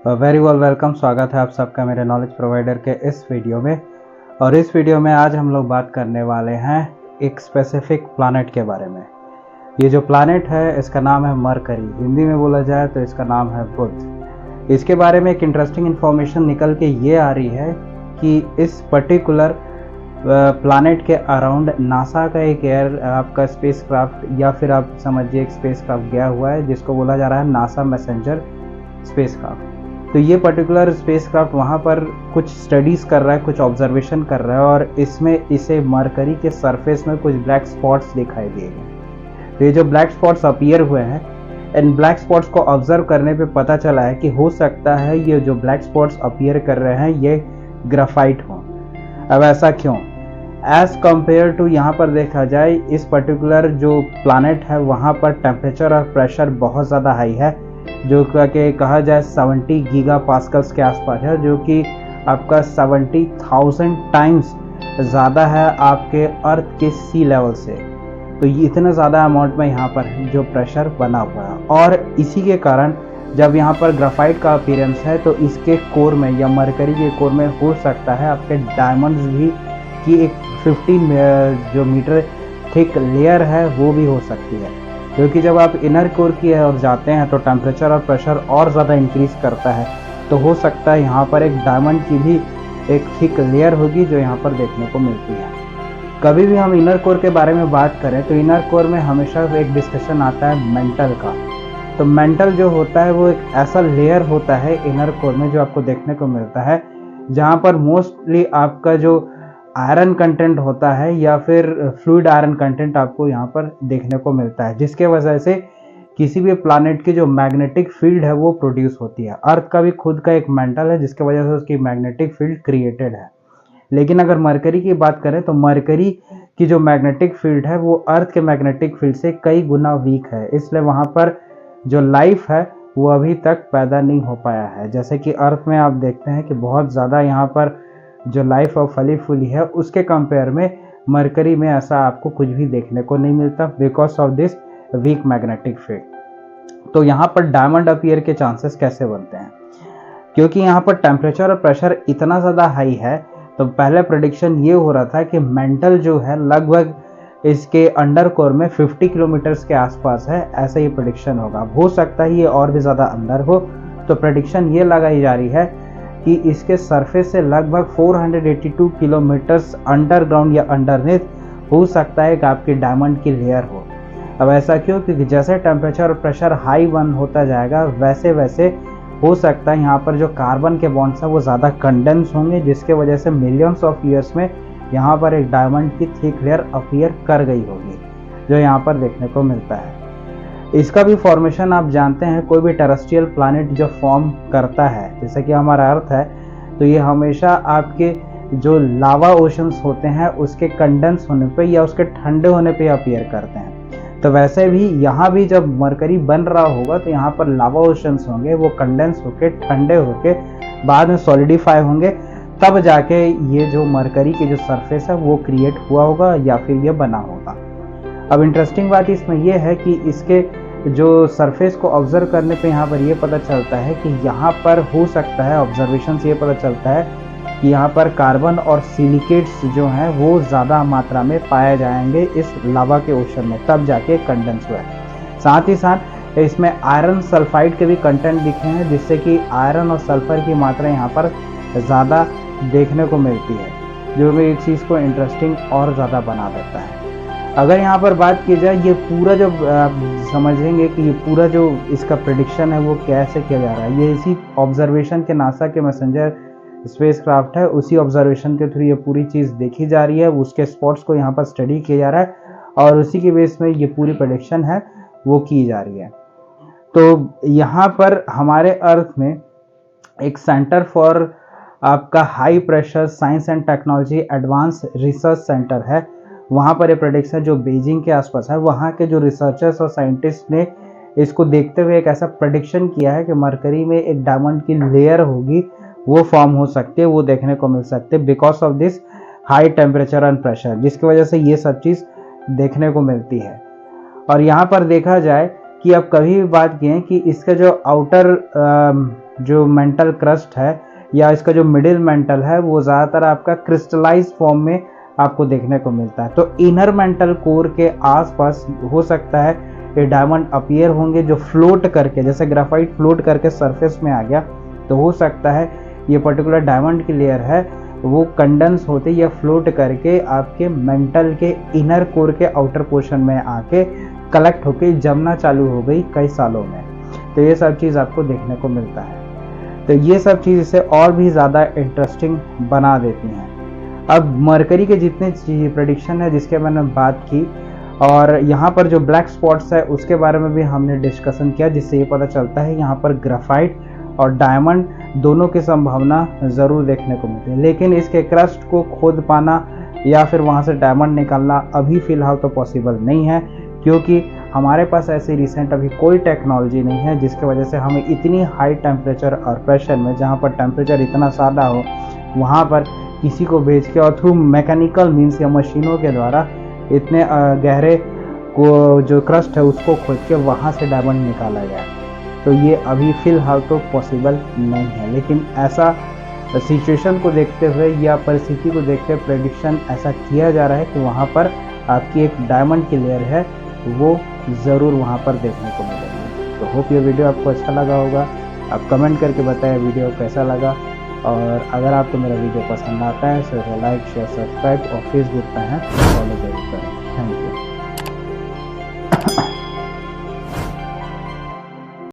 Very welcome. स्वागत है आप सबका मेरे नॉलेज प्रोवाइडर के इस वीडियो में। और इस वीडियो में आज हम लोग बात करने वाले हैं एक स्पेसिफिक प्लैनेट के बारे में। ये जो प्लैनेट है इसका नाम है मरकरी, हिंदी में बोला जाए तो इसका नाम है बुध। इसके बारे में एक इंटरेस्टिंग इन्फॉर्मेशन निकल के ये आ रही है कि इस पर्टिकुलर प्लैनेट के अराउंड नासा का एक आपका स्पेसक्राफ्ट या फिर आप समझिए एक स्पेसक्राफ्ट गया हुआ है जिसको बोला जा रहा है नासा मैसेंजर स्पेसक्राफ्ट। तो ये पर्टिकुलर स्पेसक्राफ्ट वहाँ पर कुछ स्टडीज़ कर रहा है, कुछ ऑब्जर्वेशन कर रहा है और इसमें इसे मरकरी के सरफेस में कुछ ब्लैक स्पॉट्स दिखाई दिए गए। तो ये जो ब्लैक स्पॉट्स अपीयर हुए हैं, इन ब्लैक स्पॉट्स को ऑब्जर्व करने पे पता चला है कि हो सकता है ये जो ब्लैक स्पॉट्स अपीयर कर रहे हैं ये ग्राफाइट हों। अब ऐसा क्यों? एज कंपेयर टू यहाँ पर देखा जाए इस पर्टिकुलर जो प्लैनेट है वहाँ पर टेम्परेचर और प्रेशर बहुत ज़्यादा हाई है, जो कि कहा जाए 70 गीगा पास्कल्स के आसपास है, जो कि आपका 70,000 टाइम्स ज़्यादा है आपके अर्थ के सी लेवल से। तो ये इतना ज़्यादा अमाउंट में यहाँ पर जो प्रेशर बना हुआ है और इसी के कारण जब यहाँ पर ग्राफाइट का अपीयरेंस है तो इसके कोर में या मरकरी के कोर में हो सकता है आपके डायमंड्स भी की एक 15 जो मीटर थिक लेयर है वो भी हो सकती है, क्योंकि जब आप इनर कोर की ओर जाते हैं तो टेम्परेचर और प्रेशर और ज़्यादा इंक्रीज करता है। तो हो सकता है यहाँ पर एक डायमंड की भी एक थिक लेयर होगी जो यहाँ पर देखने को मिलती है। कभी भी हम इनर कोर के बारे में बात करें तो इनर कोर में हमेशा एक डिस्कशन आता है मेंटल का। तो मेंटल जो होता है वो एक ऐसा लेयर होता है इनर कोर में जो आपको देखने को मिलता है, जहाँ पर मोस्टली आपका जो आयरन कंटेंट होता है या फिर फ्लूइड आयरन कंटेंट आपको यहाँ पर देखने को मिलता है, जिसके वजह से किसी भी प्लैनेट की जो मैग्नेटिक फील्ड है वो प्रोड्यूस होती है। अर्थ का भी खुद का एक मेंटल है जिसके वजह से उसकी मैग्नेटिक फील्ड क्रिएटेड है। लेकिन अगर मरकरी की बात करें तो मरकरी की जो मैग्नेटिक फील्ड है वो अर्थ के मैग्नेटिक फील्ड से कई गुना वीक है, इसलिए वहाँ पर जो लाइफ है वो अभी तक पैदा नहीं हो पाया है। जैसे कि अर्थ में आप देखते हैं कि बहुत ज़्यादा यहाँ पर जो लाइफ और फली फूली है उसके कंपेयर में मरकरी में ऐसा आपको कुछ भी देखने को नहीं मिलता because of this weak magnetic field. तो यहाँ पर डायमंड अपीयर के चांसेस कैसे बनते हैं? क्योंकि यहाँ पर टेम्परेचर और प्रेशर इतना ज़्यादा हाई है, तो पहले प्रेडिक्शन ये हो रहा था कि मेंटल जो है लगभग इसके अंडर कोर में 50 किलोमीटर्स के आसपास है, ऐसा ही प्रेडिक्शन होगा। हो सकता है ये और भी ज़्यादा अंदर हो। तो प्रेडिक्शन ये लगाई जा रही है कि इसके सरफेस से लगभग 482 किलोमीटर्स अंडरग्राउंड या अंडरनेथ हो सकता है कि आपकी डायमंड की लेयर हो। अब ऐसा क्यों? क्योंकि जैसे टेम्परेचर और प्रेशर हाई वन होता जाएगा वैसे वैसे हो सकता है यहाँ पर जो कार्बन के बॉन्ड्स हैं वो ज़्यादा कंडेंस होंगे, जिसके वजह से मिलियंस ऑफ ईयर्स में यहाँ पर एक डायमंड की थिक लेयर अपीयर कर गई होगी, जो यहाँ पर देखने को मिलता है। इसका भी फॉर्मेशन आप जानते हैं, कोई भी टेरेस्ट्रियल प्लैनेट जो फॉर्म करता है जैसे कि हमारा अर्थ है, तो ये हमेशा आपके जो लावा ओशंस होते हैं उसके कंडेंस होने पे या उसके ठंडे होने पे अपीयर करते हैं। तो वैसे भी यहाँ भी जब मरकरी बन रहा होगा तो यहाँ पर लावा ओशंस होंगे, वो कंडेंस होके ठंडे होके बाद में सॉलिडिफाई होंगे, तब जाके ये जो मरकरी की जो सरफेस है वो क्रिएट हुआ होगा या फिर ये बना होगा। अब इंटरेस्टिंग बात इसमें यह है कि इसके जो सरफेस को ऑब्जर्व करने पे यहाँ पर ये पता चलता है कि यहाँ पर हो सकता है, ऑब्जर्वेशन से ये पता चलता है कि यहाँ पर कार्बन और सिलिकेट्स जो हैं वो ज़्यादा मात्रा में पाए जाएंगे इस लावा के ओशन में, तब जाके कंडेंस हुआ है। साथ ही साथ इसमें आयरन सल्फाइड के भी कंटेंट दिखे हैं, जिससे कि आयरन और सल्फर की मात्रा यहाँ पर ज़्यादा देखने को मिलती है, जो भी इस चीज़ को इंटरेस्टिंग और ज़्यादा बना देता है। अगर यहाँ पर बात की जाए ये पूरा जो समझेंगे कि ये पूरा जो इसका प्रेडिक्शन है वो कैसे किया जा रहा है, ये इसी ऑब्जर्वेशन के नासा के मैसेंजर स्पेसक्राफ्ट है, उसी ऑब्जर्वेशन के थ्रू ये पूरी चीज़ देखी जा रही है, उसके स्पॉट्स को यहाँ पर स्टडी किया जा रहा है और उसी के बेस में ये पूरी प्रेडिक्शन है वो की जा रही है। तो यहाँ पर हमारे अर्थ में एक सेंटर फॉर आपका high pressure science and technology advance research centre है। वहाँ पर ये प्रेडिक्शन जो बीजिंग के आसपास है, वहाँ के जो रिसर्चर्स और साइंटिस्ट ने इसको देखते हुए एक ऐसा प्रेडिक्शन किया है कि मरकरी में एक डायमंड की लेयर होगी, वो फॉर्म हो सकती है, वो देखने को मिल सकते हैं because of this high temperature and pressure, जिसकी वजह से ये सब चीज़ देखने को मिलती है। और यहाँ पर देखा जाए कि अब कभी भी बात किए कि इसका जो आउटर जो मेंटल क्रस्ट है या इसका जो मिडिल मेंटल है वो ज़्यादातर आपका क्रिस्टलाइज फॉर्म में आपको देखने को मिलता है। तो इनर मेंटल कोर के आसपास हो सकता है ये डायमंड अपीयर होंगे जो फ्लोट करके, जैसे ग्राफाइट फ्लोट करके सरफेस में आ गया, तो हो सकता है ये पर्टिकुलर डायमंड की लेयर है वो कंडेंस होते या फ्लोट करके आपके मेंटल के इनर कोर के आउटर पोर्शन में आके कलेक्ट होके जमना चालू हो गई कई सालों में। तो ये सब चीज़ आपको देखने को मिलता है। तो ये सब चीज़ इसे और भी ज़्यादा इंटरेस्टिंग बना देती हैं। अब मरकरी के जितने प्रेडिक्शन है जिसके मैंने बात की, और यहाँ पर जो ब्लैक स्पॉट्स है उसके बारे में भी हमने डिस्कशन किया, जिससे ये पता चलता है यहाँ पर ग्राफाइट और डायमंड दोनों की संभावना ज़रूर देखने को मिलती है। लेकिन इसके क्रस्ट को खोद पाना या फिर वहाँ से डायमंड निकालना अभी फ़िलहाल तो पॉसिबल नहीं है, क्योंकि हमारे पास ऐसी रिसेंट अभी कोई टेक्नोलॉजी नहीं है जिसकी वजह से हमें इतनी हाई टेम्परेचर और प्रेशर में, जहाँ पर टेम्परेचर इतना ज़्यादा हो, वहाँ पर किसी को भेज के और थ्रू मैकेनिकल मीन्स या मशीनों के द्वारा इतने गहरे को जो क्रस्ट है उसको खोद के वहाँ से डायमंड निकाला गया। तो ये अभी फ़िलहाल तो पॉसिबल नहीं है। लेकिन ऐसा सिचुएशन को देखते हुए या परिस्थिति को देखते हुए प्रेडिक्शन ऐसा किया जा रहा है कि वहाँ पर आपकी एक डायमंड की लेयर है वो ज़रूर वहाँ पर देखने को मिलेगी। तो होप ये वीडियो आपको अच्छा लगा होगा। आप कमेंट करके बताएं वीडियो कैसा लगा, और अगर आपको मेरा वीडियो पसंद आता है तो लाइक शेयर सब्सक्राइब और फेसबुक पे हैं फॉलो जरूर करें। Thank you.